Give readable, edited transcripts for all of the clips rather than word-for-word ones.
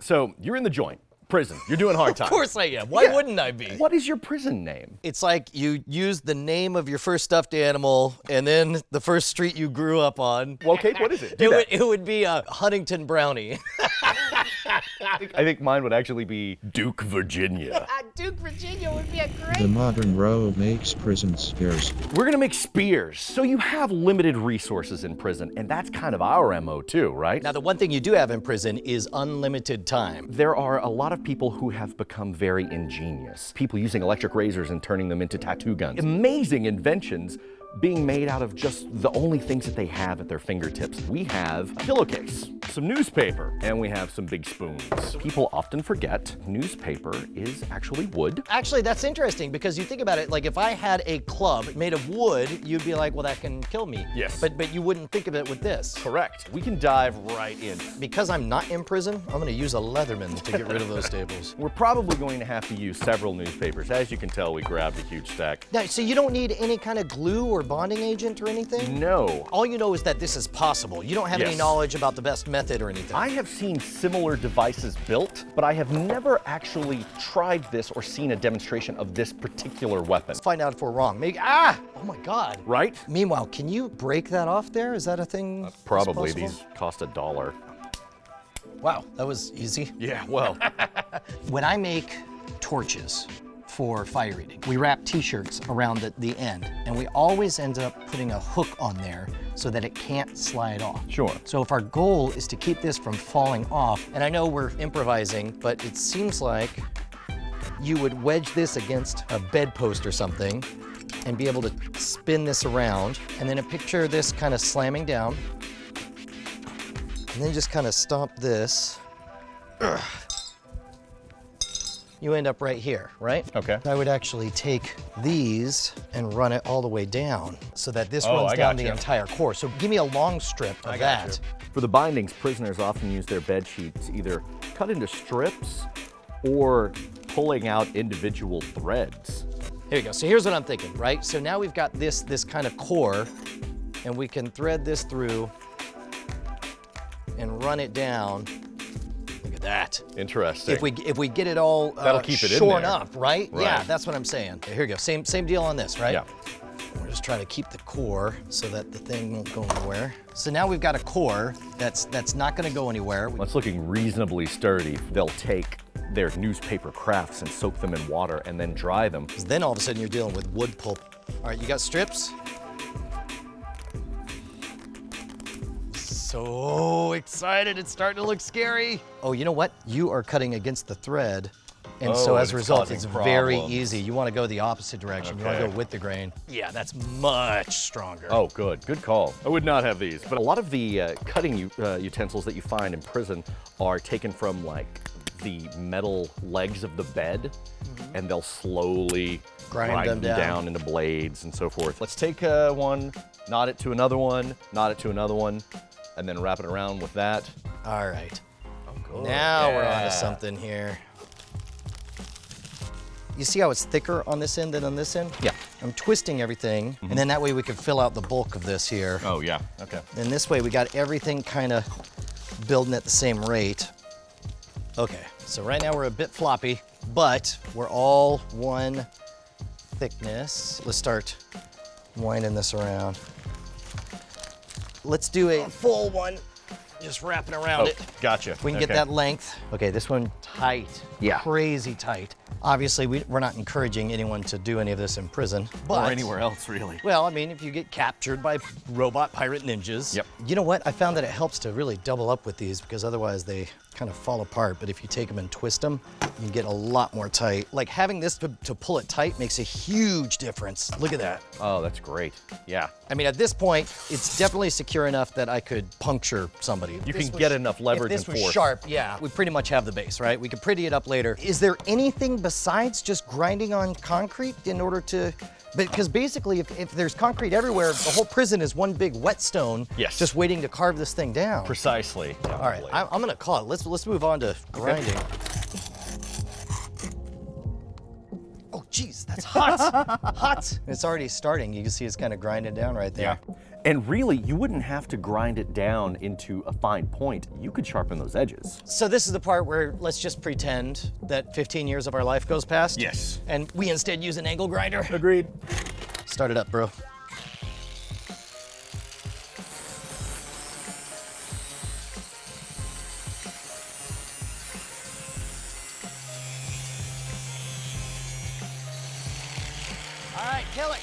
So you're in the joint, prison. You're doing hard time. Of course I am. Why wouldn't I be? What is your prison name? It's like you use the name of your first stuffed animal and then the first street you grew up on. Well, Kate, what is it? It would be a Huntington Brownie. I think mine would actually be Duke, Virginia. Duke, Virginia would be a great... The modern row makes prison spears. We're gonna make spears. So you have limited resources in prison, and that's kind of our MO too, right? Now, the one thing you do have in prison is unlimited time. There are a lot of people who have become very ingenious. People using electric razors and turning them into tattoo guns. Amazing inventions being made out of just the only things that they have at their fingertips. We have a pillowcase, some newspaper, and we have some big spoons. People often forget newspaper is actually wood. Actually, that's interesting because you think about it, like if I had a club made of wood, you'd be like, well, that can kill me. Yes. But you wouldn't think of it with this. Correct. We can dive right in. Because I'm not in prison, I'm gonna use a Leatherman to get rid of those staples. We're probably going to have to use several newspapers. As you can tell, we grabbed a huge stack. Now, so you don't need any kind of glue or bonding agent or anything? No. All you know is that this is possible. You don't have any Yes. knowledge about the best method or anything. I have seen similar devices built, but I have never actually tried this or seen a demonstration of this particular weapon. Let's find out if we're wrong. Maybe, oh my God. Right? Meanwhile, can you break that off there? Is that a thing? that's Probably. possible? These cost $1. Wow, that was easy. Yeah, well. When I make torches for fire eating, we wrap t-shirts around the end, and we always end up putting a hook on there so that it can't slide off. Sure. So if our goal is to keep this from falling off, and I know we're improvising, but it seems like you would wedge this against a bedpost or something and be able to spin this around, and then picture this kind of slamming down, and then just kind of stomp this. Ugh. You end up right here, right? Okay. I would actually take these and run it all the way down so that this Oh, runs I down got the you. entire core. So give me a long strip of that. For the bindings, prisoners often use their bed sheets either cut into strips or pulling out individual threads. Here you go. So here's what I'm thinking, right? So now we've got this kind of core, and we can thread this through and run it down. Look at that. Interesting. If we get it all That'll keep it in shorn there. up, right? Yeah, Right. that's what I'm saying. Okay, here we go. Same deal on this, right? Yeah. We're just trying to keep the core so that the thing won't go anywhere. So now we've got a core that's not going to go anywhere. Well, it's looking reasonably sturdy. They'll take their newspaper crafts and soak them in water and then dry them. Then all of a sudden you're dealing with wood pulp. All right, you got strips? So excited, it's starting to look scary. Oh, you know what? You are cutting against the thread. And so Oh, as a and it's result, causing it's very problems. easy. You want to go the opposite direction. You want to Okay. go with the grain. Yeah, that's much stronger. Oh, good. Good call. I would not have these. But a lot of the cutting utensils that you find in prison are taken from like the metal legs of the bed, and they'll slowly Grind them down. into blades and so forth. Let's take one, knot it to another one, knot it to another one, and then wrap it around with that. All right. Oh, good. Now we're Yeah. on to something here. You see how it's thicker on this end than on this end? Yeah. I'm twisting everything, and then that way we can fill out the bulk of this here. Oh, yeah. Okay. And this way we got everything kind of building at the same rate. Okay, so right now we're a bit floppy, but we're all one thickness. Let's start winding this around. Let's do a full one, just wrapping around it. Gotcha. We can get that length. Okay, this one tight. Yeah. Crazy tight. Obviously, we're not encouraging anyone to do any of this in prison, but Or anywhere else, really. well, I mean, if you get captured by robot pirate ninjas. Yep. You know what? I found that it helps to really double up with these because otherwise they kind of fall apart. But if you take them and twist them, you get a lot more tight. Like having this to pull it tight makes a huge difference. Look at that. Oh, that's great. Yeah. I mean, at this point, it's definitely secure enough that I could puncture somebody. You can get enough leverage If this and was force. sharp, yeah, we pretty much have the base, right? We could pretty it up later. Is there anything besides just grinding on concrete in order to, because basically if there's concrete everywhere, the whole prison is one big whetstone. Yes. Just waiting to carve this thing down. Precisely. All right, I'm gonna call it. Let's move on to grinding. Oh, geez, that's hot. Hot. It's already starting. You can see it's kind of grinding down right there. Yeah. And really, you wouldn't have to grind it down into a fine point. You could sharpen those edges. So this is the part where let's just pretend that 15 years of our life goes past. Yes. And we instead use an angle grinder. Agreed. Start it up, bro. All right, kill it.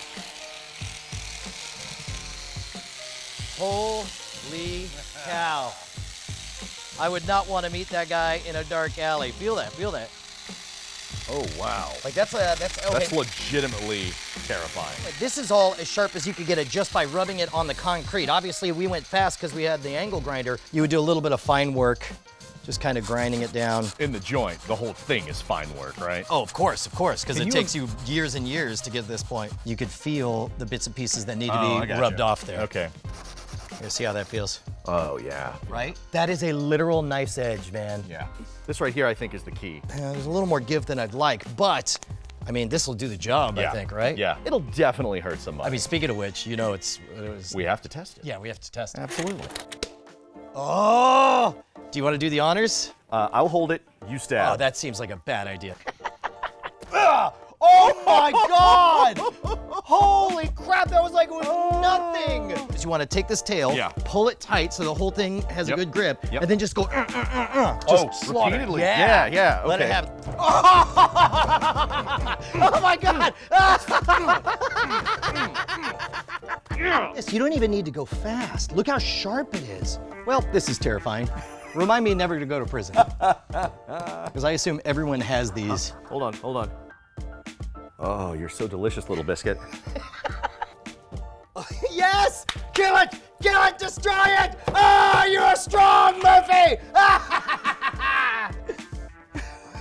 Holy cow. I would not want to meet that guy in a dark alley. Feel that, feel that. Oh, wow. Like that's That's legitimately terrifying. This is all as sharp as you could get it just by rubbing it on the concrete. Obviously, we went fast because we had the angle grinder. You would do a little bit of fine work, just kind of grinding it down. In the joint, the whole thing is fine work, right? Oh, of course, because Can it you takes you years and years to get to this point. You could feel the bits and pieces that need to I be gotcha. rubbed off there. Okay. Here, see how that feels, Oh, yeah. right? That is a literal knife's edge, man. Yeah. This right here, I think, is the key. There's a little more give than I'd like, but I mean, this will do the job, I think, right? Yeah. It'll definitely hurt somebody. I mean, speaking of which, you know, it was. we have to test it. Yeah, we have to test it. Absolutely. Oh! Do you want to do the honors? I'll hold it. You stab. Oh, that seems like a bad idea. Oh my God! Holy crap, that was like it was nothing! Because you want to take this tail, Yeah. pull it tight so the whole thing has a good grip, Yep. and then just go, Just slaughter. repeatedly. Yeah, Yeah, Let it okay. have. Oh my God! Yes, you don't even need to go fast. Look how sharp it is. Well, this is terrifying. Remind me never to go to prison. Because I assume everyone has these. Hold on, hold on. Oh, you're so delicious, little biscuit. Yes! Kill it! Kill it! Destroy it! Ah, you're a strong Murphy!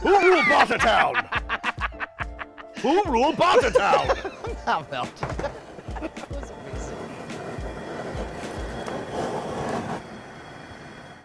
Who ruled Bartertown? Who ruled Bartertown? How about